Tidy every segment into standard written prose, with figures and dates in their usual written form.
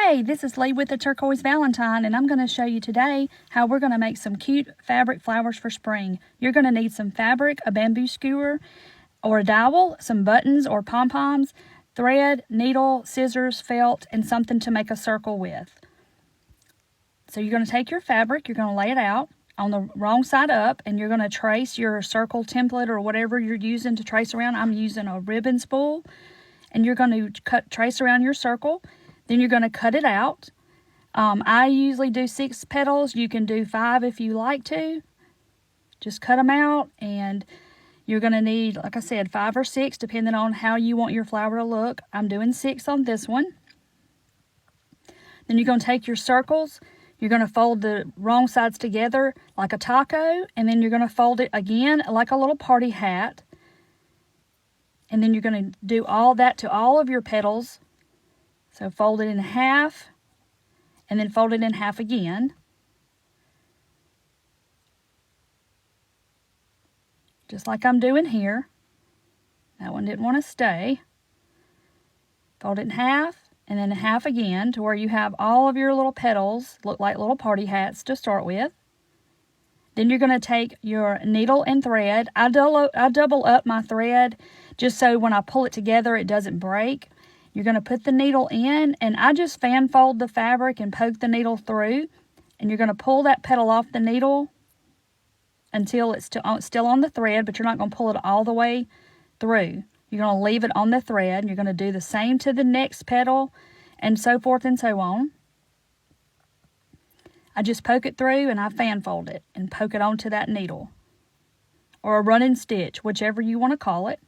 Hey, this is Lee with the Turquoise Valentine, and I'm going to show you today how we're going to make some cute fabric flowers for spring. You're going to need some fabric, a bamboo skewer or a dowel, some buttons or pom-poms, thread, needle, scissors, felt, and something to make a circle with. So you're going to take your fabric, you're going to lay it out on the wrong side up, and you're going to trace your circle template or whatever you're using to trace around. I'm using a ribbon spool, and you're going to trace around your circle. Then you're going to cut it out. I usually do 6 petals. You can do 5 if you like to. Just cut them out, and you're going to need, like I said, 5 or 6 depending on how you want your flower to look. I'm doing 6 on this one. Then you're going to take your circles. You're going to fold the wrong sides together like a taco, and then you're going to fold it again like a little party hat. And then you're going to do all that to all of your petals. So fold it in half, and then fold it in half again. Just like I'm doing here. That one didn't want to stay. Fold it in half, and then half again to where you have all of your little petals look like little party hats to start with. Then you're going to take your needle and thread. I double up my thread just so when I pull it together it doesn't break. You're going to put the needle in, and I just fan fold the fabric and poke the needle through. And you're going to pull that petal off the needle until it's still on the thread, but you're not going to pull it all the way through. You're going to leave it on the thread, and you're going to do the same to the next petal, and so forth and so on. I just poke it through, and I fan fold it and poke it onto that needle. Or a running stitch, whichever you want to call it.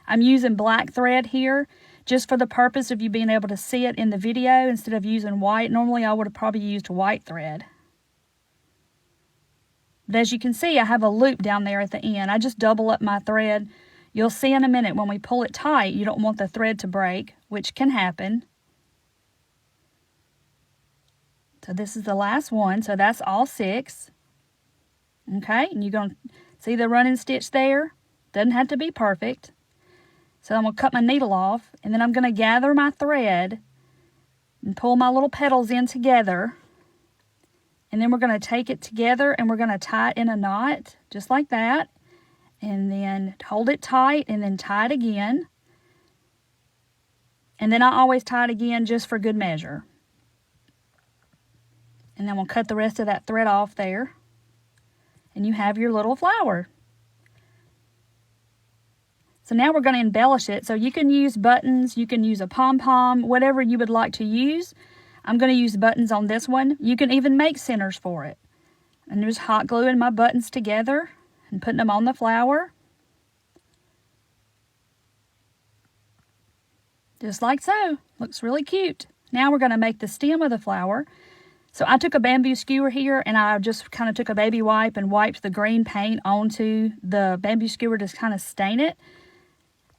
I'm using black thread here, just for the purpose of you being able to see it in the video instead of using white. Normally I would have probably used white thread. But as you can see, I have a loop down there at the end. I just double up my thread. You'll see in a minute when we pull it tight, you don't want the thread to break, which can happen. So this is the last one, so that's all 6. Okay, and you're going to see the running stitch there? Doesn't have to be perfect. So I'm going to cut my needle off, and then I'm going to gather my thread and pull my little petals in together. And then we're going to take it together and we're going to tie it in a knot, just like that. And then hold it tight and then tie it again. And then I always tie it again just for good measure. And then we'll cut the rest of that thread off there. And you have your little flower. So now we're going to embellish it. So you can use buttons, you can use a pom-pom, whatever you would like to use. I'm going to use buttons on this one. You can even make centers for it. And just hot gluing my buttons together and putting them on the flower. Just like so. Looks really cute. Now we're going to make the stem of the flower. So I took a bamboo skewer here, and I just kind of took a baby wipe and wiped the green paint onto the bamboo skewer to kind of stain it.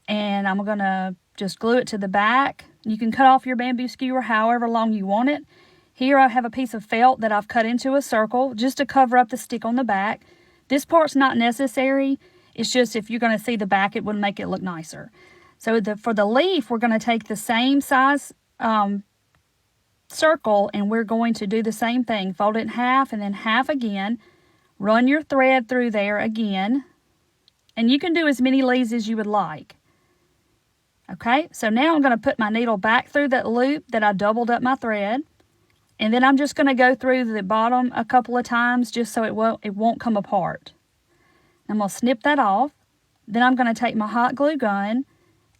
And I'm going to just glue it to the back. You can cut off your bamboo skewer however long you want it. Here I have a piece of felt that I've cut into a circle just to cover up the stick on the back. This part's not necessary. It's just if you're going to see the back, it would make it look nicer. So for the leaf, we're going to take the same size circle, and we're going to do the same thing. Fold it in half and then half again. Run your thread through there again. And you can do as many leaves as you would like. Okay, so now I'm going to put my needle back through that loop that I doubled up my thread. And then I'm just going to go through the bottom a couple of times just so it won't come apart. I'm going to snip that off. Then I'm going to take my hot glue gun,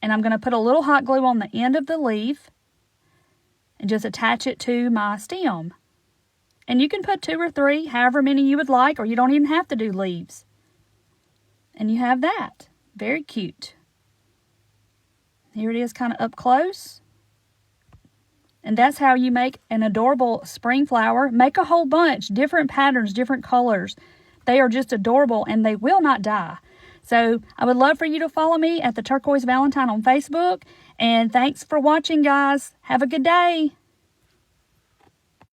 and I'm going to put a little hot glue on the end of the leaf and just attach it to my stem. And you can put 2 or 3, however many you would like, or you don't even have to do leaves. And you have that. Very cute. Here it is kind of up close. And that's how you make an adorable spring flower. Make a whole bunch, different patterns, different colors. They are just adorable, and they will not die. So I would love for you to follow me at the Turquoise Valentine on Facebook. And thanks for watching, guys. Have a good day.